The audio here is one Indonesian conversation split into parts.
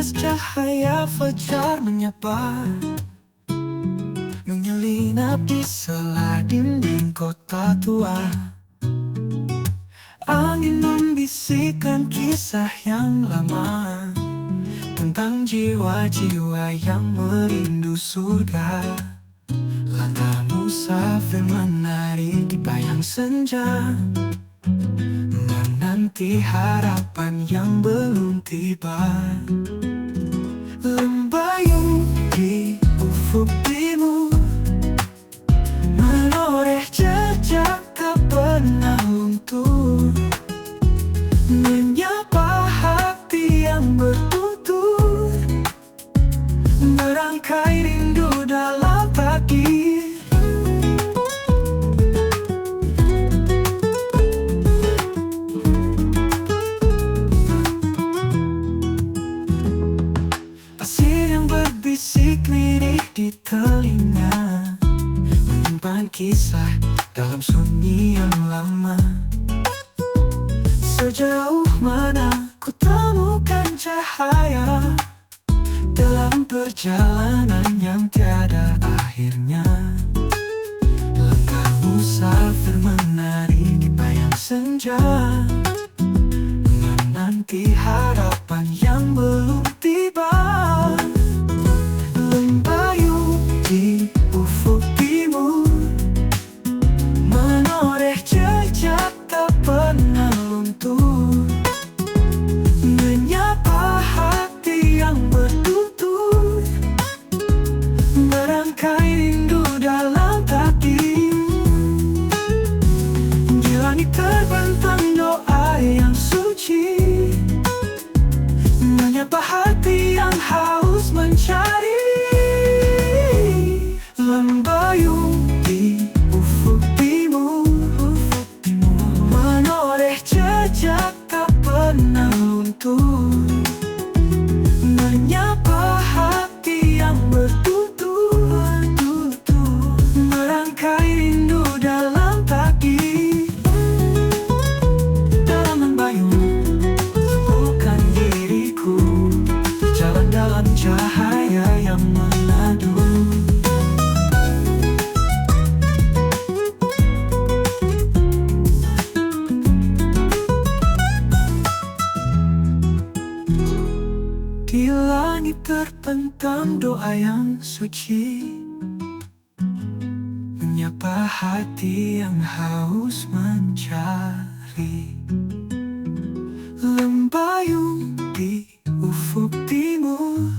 Setetes cahaya fajar menyapa, menyelinap di sela dinding kota tua. Angin membisikkan kisah yang lama tentang jiwa-jiwa yang merindu surga. Langkah musafir menari di bayang senja, menanti harapan yang belum tiba. Lembayung di ufuk timur, menoreh jejak tak pernah luntur, menyapa hati yang bertutur, merangkai rindu dalam pagi. Pasir yang berbisik lirih di telinga, menyimpan kisah dalam sunyi yang lama. Sejauh mana ku temukan cahaya dalam perjalanan yang tiada akhirnya. Langkah musafir menari di bayang senja, menanti harapan yang belum tiba. Lembayung di ufuk timur, menoreh jejak tak pernah luntur, menyapa hati yang bertutur, merangkai rindu dalam hati. Di langit terbentang doa yang suci, menyapa hati yang haus mencari. Lembayung di ufuk timur, menoreh jejak tak pernah luntur, menyapa hati yang bertutur, merangkai rindu dalam pagi. Dalam lembayung bukan diriku, jalan dalam cahaya yang menadu. Di langit terbentang doa yang suci, menyapa hati yang haus mencari. Lembayung di ufuk timur,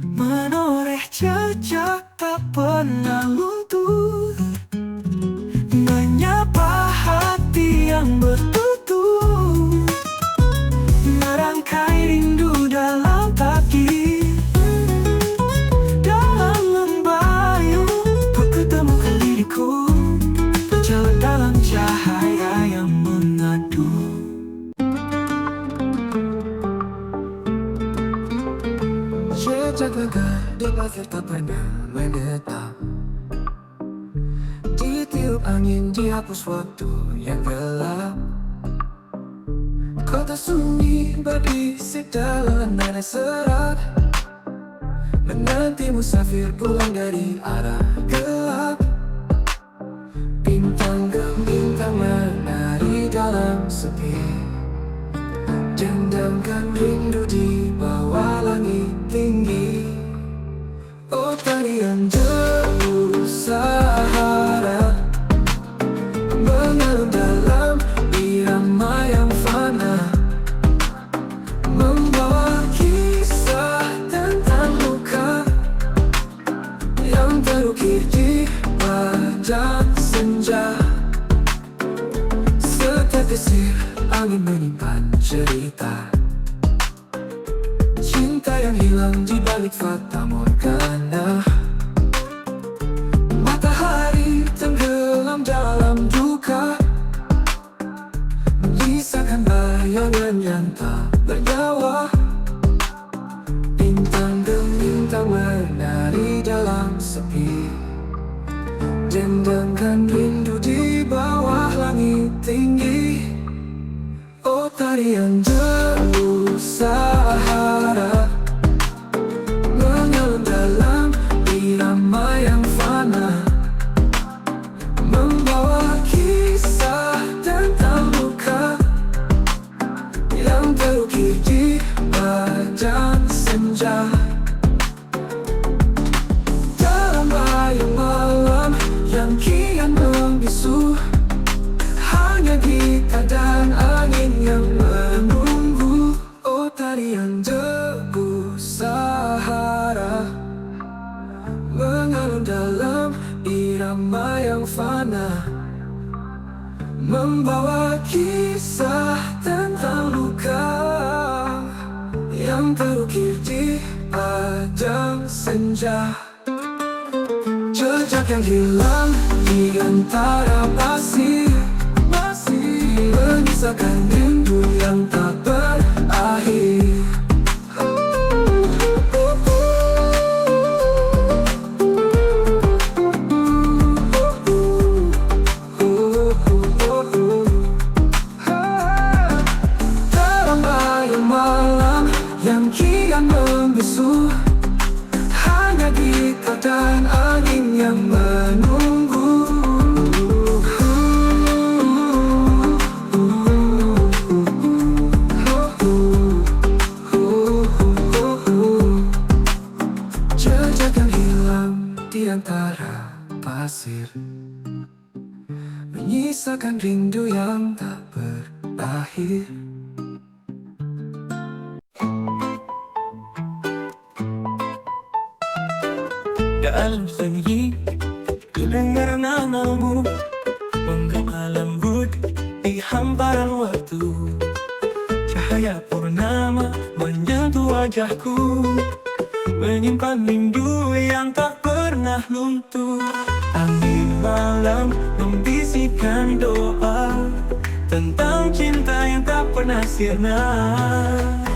menoreh jejak tak pernah luntur, menyapa hati yang bertutur, merangkai rindu dalam pagi. Dalam lembayung ku ketemukan diriku, berjalan dalam cahaya yang mengadu. Jejak legah di pasir tak pernah menetap, ditiup angin dihapus waktu yang gelap. Kota sunyi berbisik dalam nada serat, menanti musafir pulang dari arah gelap. Bintang gemintang menari dalam sepi, dendamkan rindu di bawah langit tinggi. Oh tarian debu Sahara mengalun dalam irama yang fana, membawa kisah tentang luka yang terukir di padang senja. Setetes angin menyimpan cerita cinta yang hilang di balik fata morgana. Matahari tenggelam dalam duka, menyisakan bayangan yang tak bernyawa. Bintang gemintang menari dalam sepi, dendamkan rindu di bawah langit tinggi. Oh tarian debu Sahara mengalun dalam irama yang fana, membawa kisah tentang luka yang terukir di padang senja. Jejak yang hilang di antara pasir, menyisakan rindu yang tak berakhir. Terang malam yang kian membisu, hanya gitar dan angin yang menunggu. Jejak yang hilang di antara pasir, menyisakan rindu yang tak berakhir. Dalam sunyi kedengar namamu menggema lembut di hamparan waktu. Cahaya purnama menyentuh wajahku, menyimpan rindu yang tak pernah luntur. Angin malam membisikkan doa tentang cinta yang tak pernah sirna.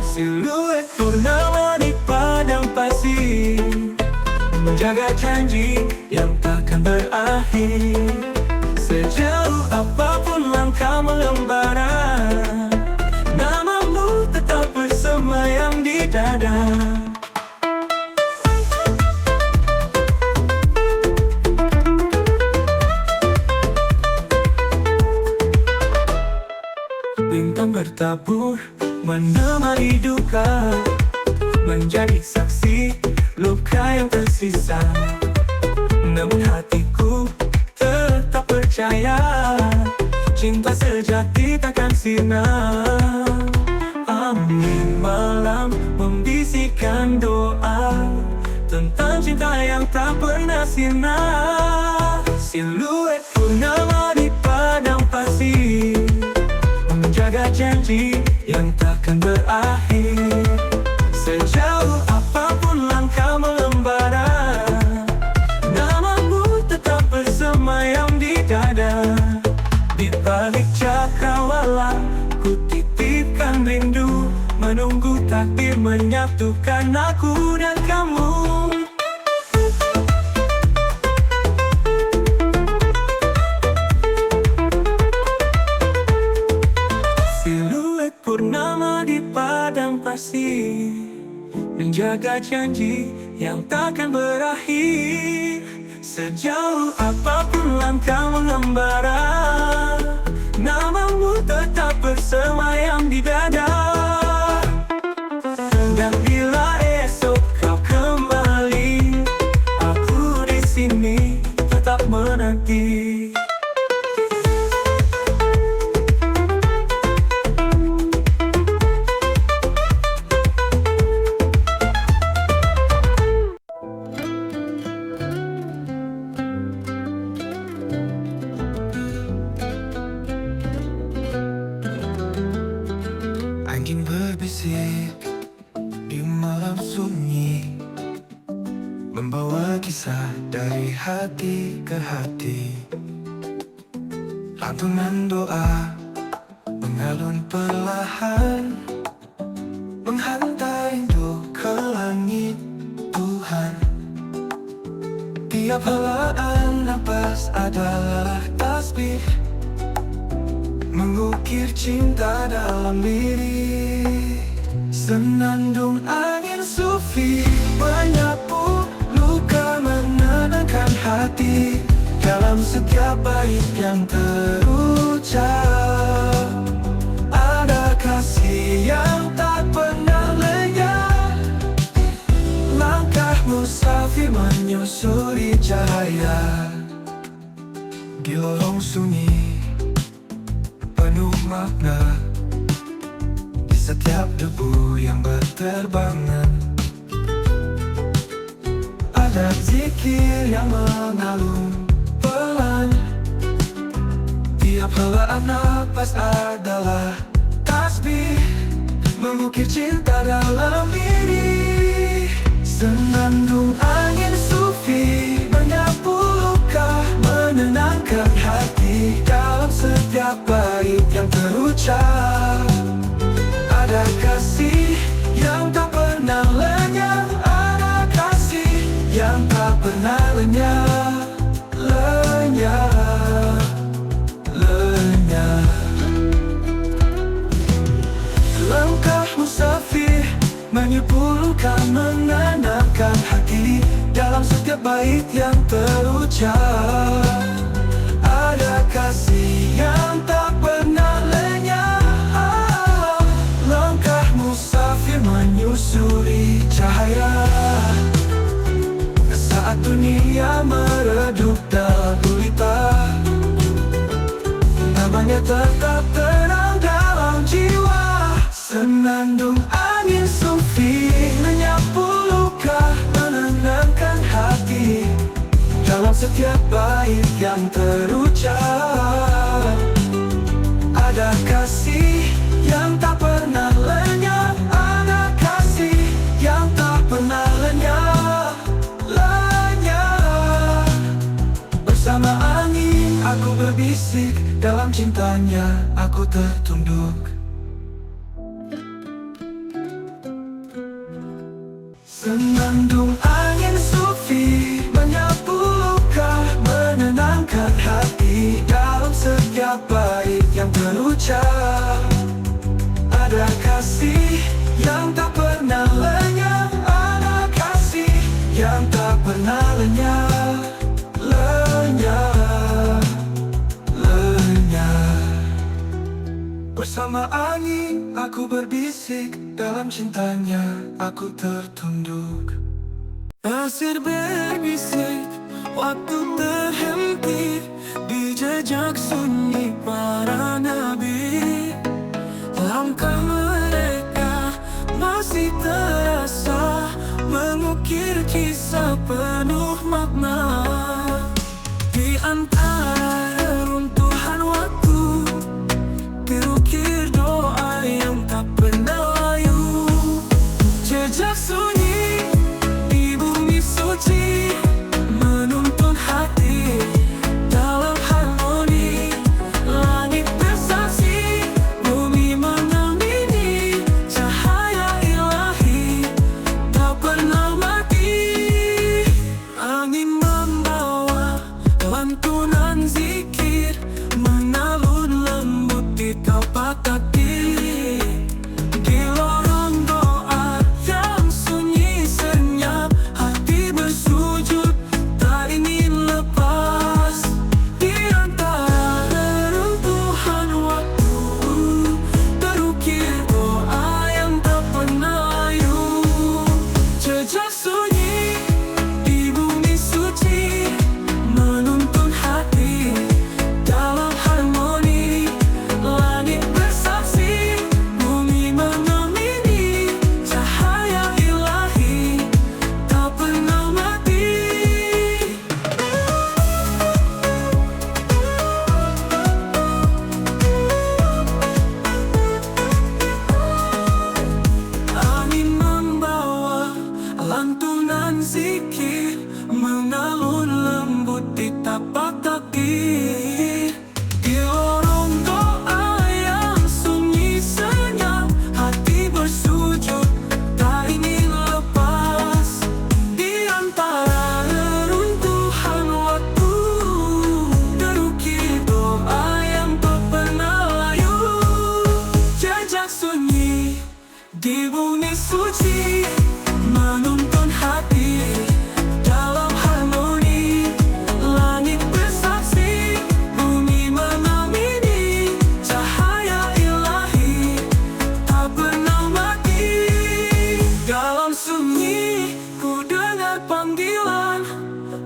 Siluet purnama di padang pasir, menjaga janji yang takkan berakhir. Sejauh apapun langkah mengembara, namamu tetap bersemayam di dada. Bintang bertabur menemani duka, menjadi saksi luka yang tersisa. Namun hatiku tetap percaya, cinta sejati takkan sirna. Angin malam membisikkan doa tentang cinta yang tak pernah sirna. Siluet purnama di padang pasir, menjaga janji yang takkan berakhir. Sejauh apapun langkah mengembara, namamu tetap bersemayam di dada. Di balik cakrawala ku titipkan rindu, menunggu takdir menyatukan aku dan kamu. Siluet purnama di padang pasir, menjaga janji yang takkan berakhir. Sejauh apapun langkah mengembara, namamu tetap bersemayam di dada. Dan bila esok kau kembali, aku di sini tetap menanti. Angin berbisik di malam sunyi, membawa kisah dari hati ke hati. Lantunan doa mengalun perlahan, menghantar rindu ke langit Tuhan. Tiap helaan napas adalah tasbih, mengukir cinta dalam diri. Senandung angin sufi menyapu luka, menenangkan hati. Dalam setiap bait yang terucap, ada kasih yang tak pernah lengah. Langkah musafir menyusuri cahaya di lorong sunyi penuh makna. Di setiap debu yang berterbangan, ada dan zikir yang mengalun pelan. Tiap helaan napas adalah tasbih, mengukir cinta dalam diri. Senandung angin sufi menyapu luka, menenangkan hati dalam setiap bait yang terucap. Ada kasih yang tak pernah lenyap, ada kasih yang tak pernah lenyap. Langkah musafir menyapu luka, menenangkan hati dalam setiap bait yang terucap. Ada kasih yang tak pernah lenyap. Langkah musafir menyusuri cahaya saat dunia meredup dalam gulita. Namanya tetap tenang dalam jiwa. Senandung angin sufi menyapu luka, menenangkan hati dalam setiap bait yang terucap. Ada kasih yang tak pernah lenyap, ada kasih yang tak pernah lenyap. Bersama angin aku berbisik, dalam cintanya aku tertunduk. Senandung angin sufi menyapu luka, menenangkan hati dalam setiap bait yang terucap. Ada kasih yang tak pernah lenyap, ada kasih yang tak pernah lenyap. Bersama angin aku berbisik, dalam cintanya aku tertunduk. Pasir berbisik, waktu terhenti di jejak sunyi para nabi. Langkah mereka masih terasa, mengukir kisah penuh makna. Di antara reruntuhan waktu, terukir doa yang tak pernah layu. Jejak sunyi di bumi suci, menuntun hati dalam harmoni. Langit bersaksi, bumi mengamini, cahaya ilahi tak pernah mati. Angin membawa lantunan zikir, menalun lembut di tapak kaki. Di lorong doa yang sunyi senyap, hati bersujud tak ingin lepas. Di antara reruntuhan waktu, terukir doa yang tak pernah layu. Jejak sunyi di bumi suci, menuntun hati dalam harmoni. Langit bersaksi, bumi mengamini, cahaya ilahi tak pernah mati. Angin membawa lantunan zikir, mengalun lembut di tapak kaki. Di lorong doa yang sunyi senyap, hati bersujud tak ingin lepas. Di antara reruntuhan waktu, terukir doa yang tak pernah layu. Jejak sunyi di bumi suci, menuntun hati dalam harmoni. Langit bersaksi, bumi mengamini, cahaya ilahi tak pernah mati. Dalam sunyi ku dengar panggilan,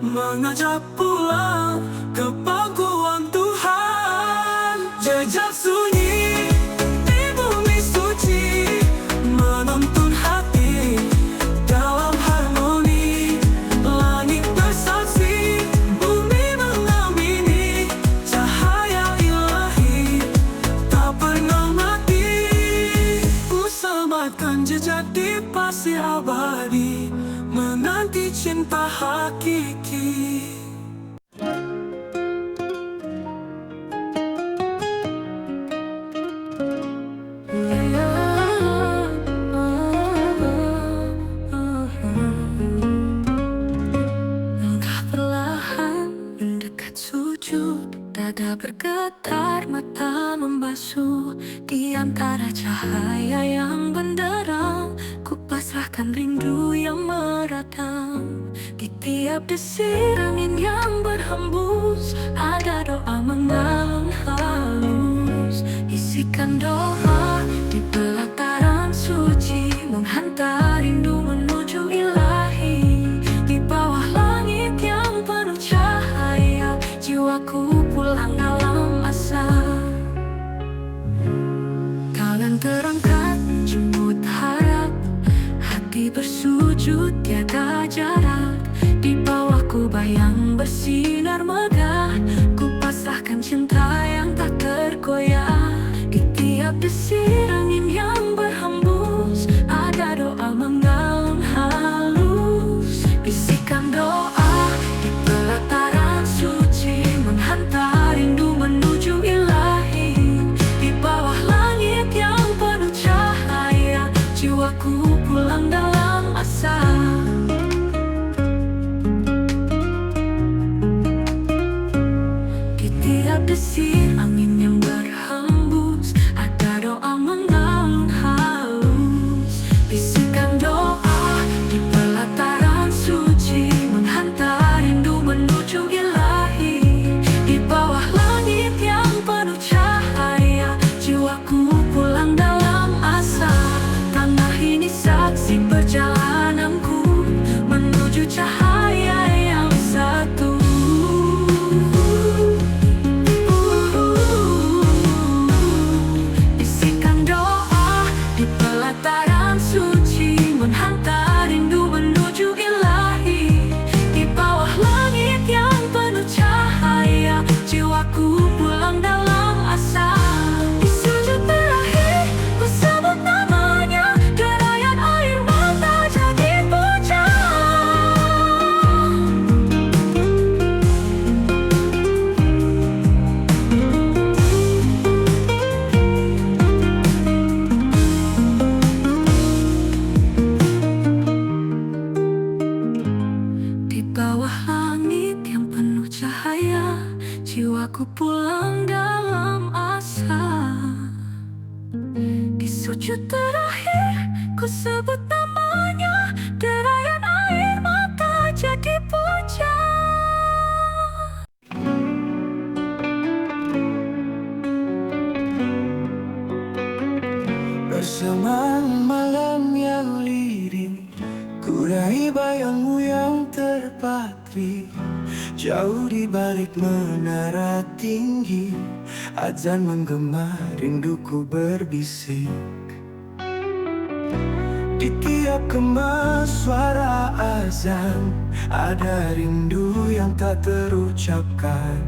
mengajak pulang ke pangkuan Tuhan. Jejak sunyi di bumi suci, menuntun hati dalam harmoni. Langit Dada bergetar, mata membasuh di antara cahaya yang benderang. Ku pasrahkan rindu yang meradang. Di tiap desir angin yang berhembus, ada doa mengalun halus. Isikan doa di pelataran suci, menghantar rindu menuju ilahi. Di bawah langit yang penuh cahaya, jiwaku pulang dalam asa. Tangan terangkat jemput harap, hati bersujud tiada jarak. Di bawahku bayang bersinar megah, ku pasrahkan cinta yang tak tergoyah. Di tiap desir angin yang berhembus, ada doa mengalun halus. Bisikan doa di pelataran suci, menghantar rindu menuju ilahi. Di bawah langit yang penuh cahaya, jiwaku pulang dalam asa. Di tiap desir angin yang berhembus, ada doa mengalun halus. Bisikan doa di pelataran suci, menghantar rindu menuju ilahi. Di bawah langit yang penuh cahaya, jiwaku pulang dalam asa. Tanah ini saksi perjalananku menuju cahaya yang satu. Bisikan doa di pelataran suci, menghantar rindu menuju ilahi. Di bawah langit yang penuh cahaya, jiwaku pulang dalam asa. Di sujud terakhir ku sebut namanya, derayan air mata jadi puja. Di bawah langit yang penuh cahaya, jiwaku pulang dalam asa. Di sujud terakhir ku sebut namanya, derayan air mata jadi puja. Bersamaan malam yang lirih, ku raih bayangmu yang terpatri. Jauh di balik menara tinggi, azan menggema, rinduku berbisik. Di tiap kemas suara azan, ada rindu yang tak terucapkan.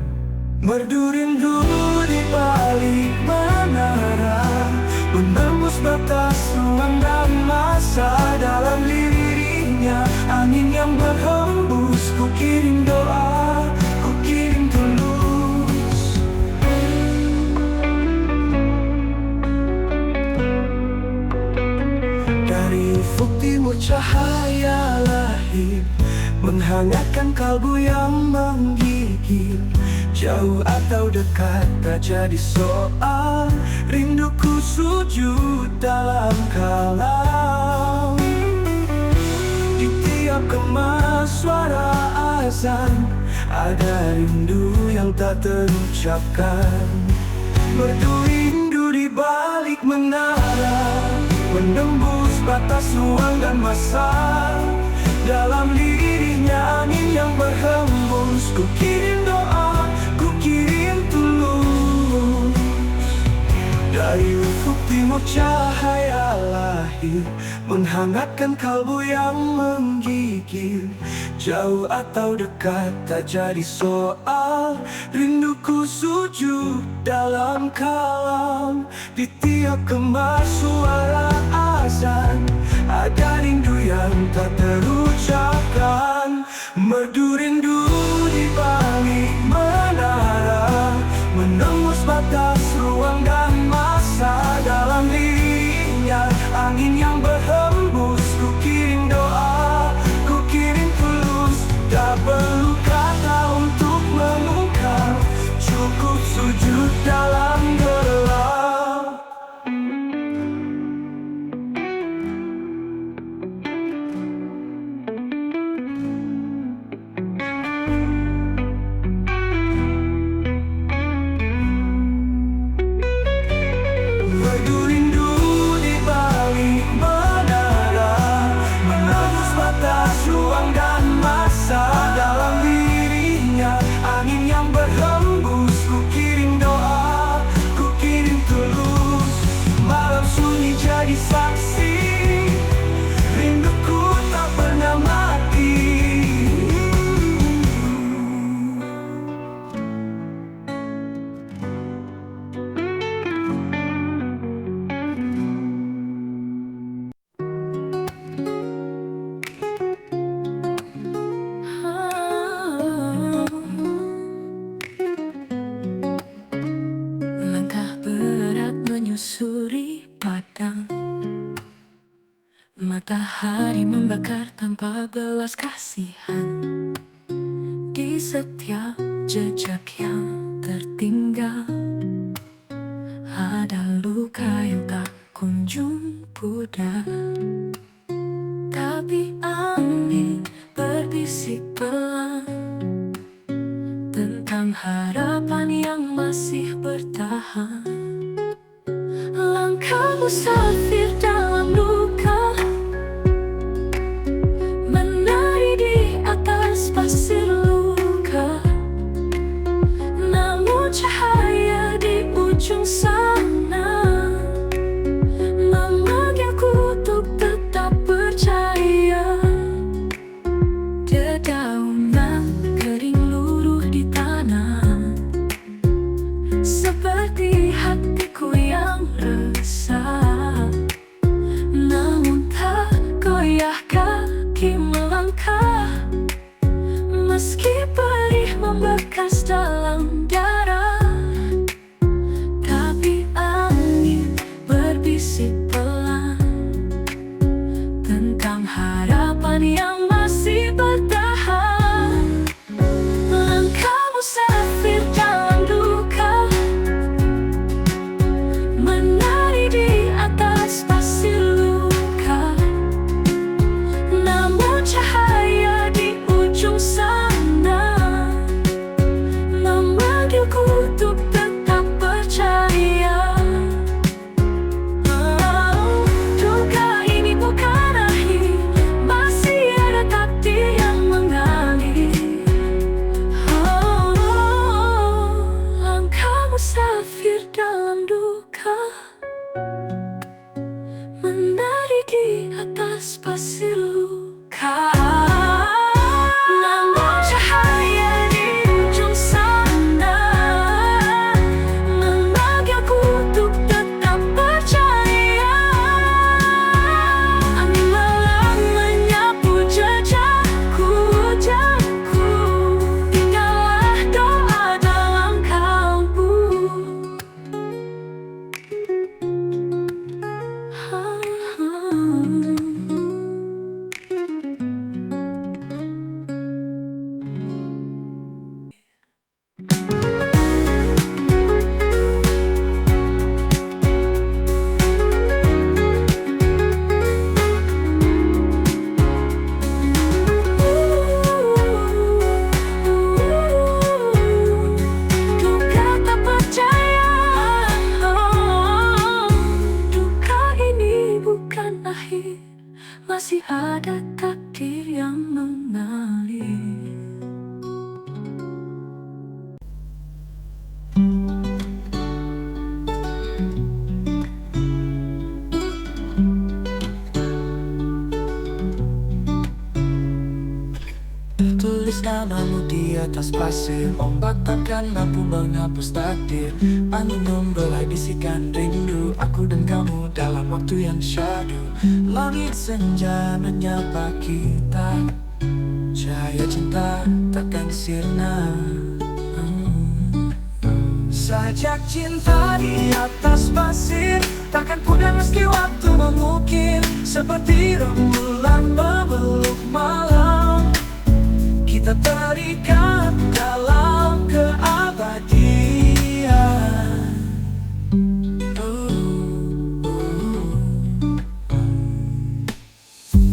Merdu rindu di balik menara, menembus batas ruang dan masa. Dalam liriknya angin yang berhembus, ku kirim doa, ku kirim tulus. Dari ufuk timur cahaya lahir, menghangatkan kalbu yang menggigil. Jauh atau dekat tak jadi soal, rinduku sujud dalam kalam. Di tiap kemas suara azan, ada rindu yang tak terucapkan. Merdu rindu di balik menara, menembus batas ruang dan masa. Dalam liriknya angin yang berhembus, ku kirim doa, ku kirim tulus. Dari ufuk timur cahaya lahir, menghangatkan kalbu yang menggigil. Jauh atau dekat tak jadi soal, rinduku sujud dalam kalam. Di tiap kemas suara azan, ada rindu yang tak terucapkan. Merdu rindu di balik menara, menembus batas ruang dan masa. Dalam liriknya angin yang berhembus, ku kirim doa, ku kirim tulus. Tak perlu kata untuk mengungkap, cukup Matahari membakar tanpa belas kasihan. Di setiap jejak yang tertinggal ada luka yang tak kunjung pudar. Tapi angin berbisik pelan tentang harapan yang masih bertahan. Langkah musafir dalam luka, menari di atas pasir luka. Namun cahaya di ujung sana memanggilku untuk tetap percaya. Dedaunan kering luruh di tanah, seperti hatiku yang resah. Namun tak goyah kaki melangkah, meski perih membekas dalam darah. Tapi angin berbisik pelan tentang harapan yang masih bertahan. Langkah musafir dalam duka, menari di atas pasir luka. Namun cahaya di ujung sana memanggilku untuk tetap percaya. Duka ini bukan akhir, masih ada takdir yang mengalir. Langkah musafir dalam duka, menari di atas pasir luka. Namun cahaya di ujung sana memanggilku untuk tetap percaya. Angin malam menyapu jejakku, tinggallah doa dalam kalbu. Duka tak percaya, duka ini bukan akhir, masih ada takdir yang mengalir. Tulis namamu di atas pasir, ombak takkan mampu menghapus takdir. Angin membelai bisikan rindu, aku dan kamu dalam waktu yang syahdu. Langit senja menyapa kita, cahaya cinta takkan sirna. Sajak cinta di atas pasir takkan pudar meski waktu mengukir. Seperti rembulan memeluk malam, kita terikat dalam keabadian.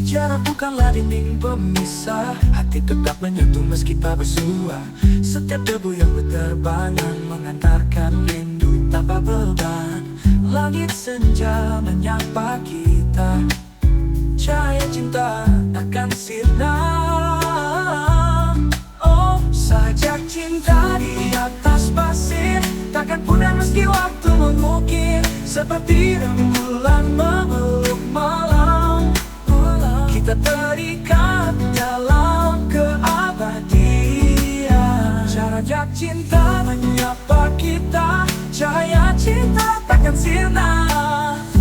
Jarak bukanlah dinding pemisah, hati tetap menyatu meski tak bersua. Setiap debu yang berterbangan mengantarkan rindu tanpa beban. Langit senja menyapa kita, cahaya cinta takkan sirna. Oh, sajak cinta di atas pasir takkan pudar meski waktu mengukir. Seperti rembulan memeluk malam, kita terikat dalam keabadian. Sajak cinta menyapa kita, cahaya cinta takkan sirna.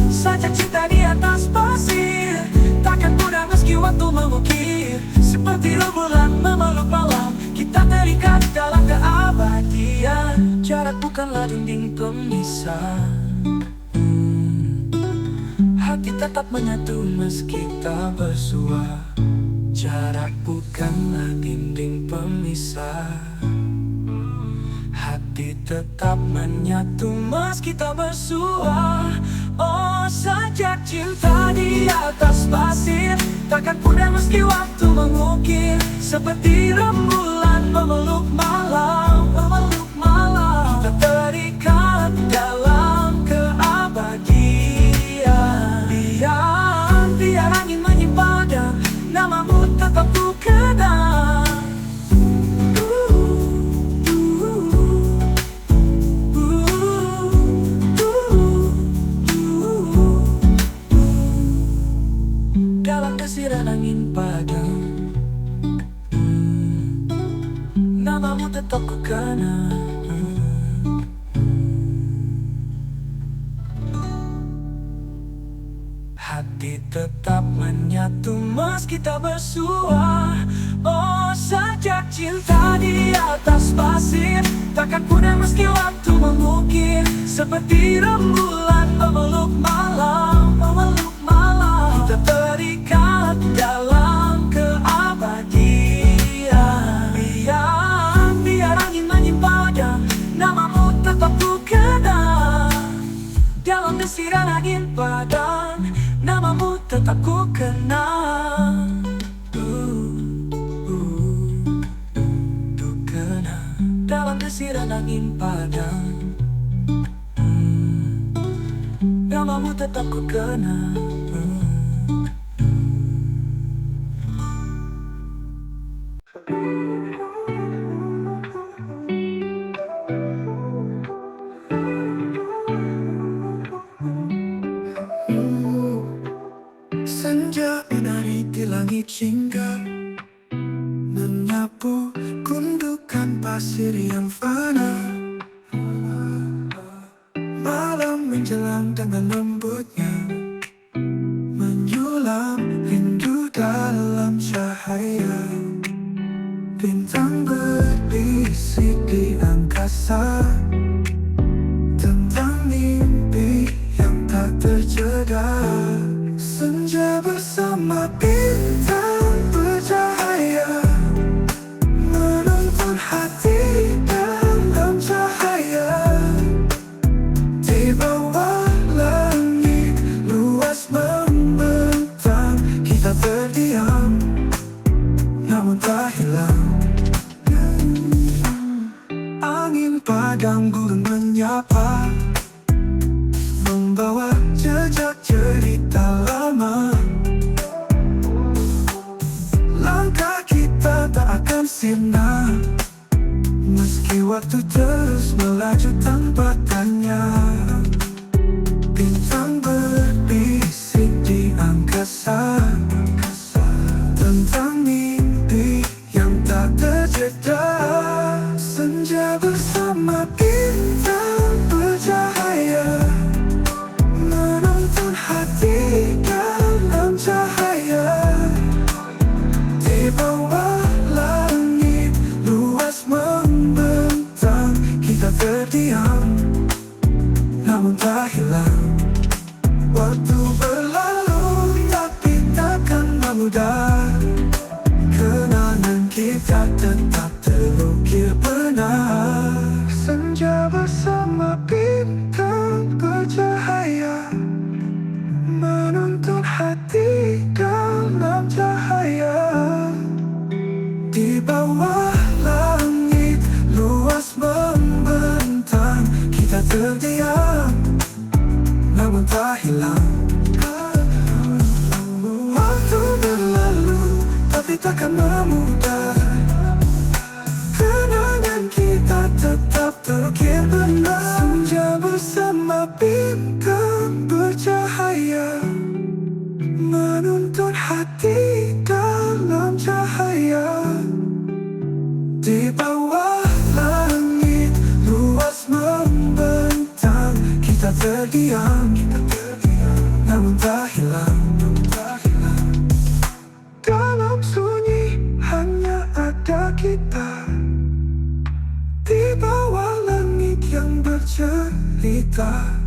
Sajak cinta di atas pasir takkan pudar meski waktu mengukir. Seperti rembulan memeluk malam, kita terikat dalam keabadian. Jarak bukanlah dinding pemisah, hati tetap menyatu meski tak bersua. Jarak bukanlah dinding pemisah. Hati tetap menyatu meski tak bersua. Oh, sajak cinta di atas pasir takkan pudar meski waktu mengukir. Seperti rembulan memeluk malam, memeluk malam. Kita terikat dalam keabadian. Biar angin menyimpan dan namamu tetap ku kenang. Dalam desiran angin padam, namamu tetap ku kenang. Hati tetap menyatu meski tak bersua. Oh, sajak cinta di atas pasir takkan pudar meski waktu mengukir. Seperti rembulan memeluk malam, memeluk malam. Kita terikat dalam keabadian. Biar angin menyimpan dan namamu tetap ku kenang. Dalam desiran angin padam, namamu tetap ku kenang. Ku kenang. Dalam desiran angin padam, namamu tetap ku kenang. Senja menari di langit hingga menyapu gundukan pasir yang fana. Malam menjelang dengan lembutnya menyulam rindu dalam cahaya. Bintang berbisik di angkasa tentang mimpi yang tak terjeda. Senja bersama bintang bercahaya menuntun hati dalam cahaya. Di bawah langit luas membentang, kita terdiam namun tak hilang. Angin padang gurun menyapa, membawa jejak cerita lama. Langkah kita tak akan sirna meski waktu terus melaju tanpa tanya. Bintang berbisik di angkasa tentang mimpi yang tak terjeda. Senja bersama bintang bercahaya menuntun hati dalam cahaya. Di bawah langit luas membentang, kita terdiam namun tak hilang. Waktu berlalu tapi takkan memudar, kenangan kita tetap terukir benar. Senja bersama bintang bercahaya menuntun hati dalam cahaya. Di bawah langit luas membentang, kita terdiam namun tak hilang. Waktu berlalu tapi takkan memudar, kenangan kita tetap terukir benar. Senja bersama bintang bercahaya menuntun hati dalam cahaya. Di bawah langit luas membentang, kita terdiam namun tak hilang. Dalam sunyi hanya ada kita, di bawah langit yang bercerita.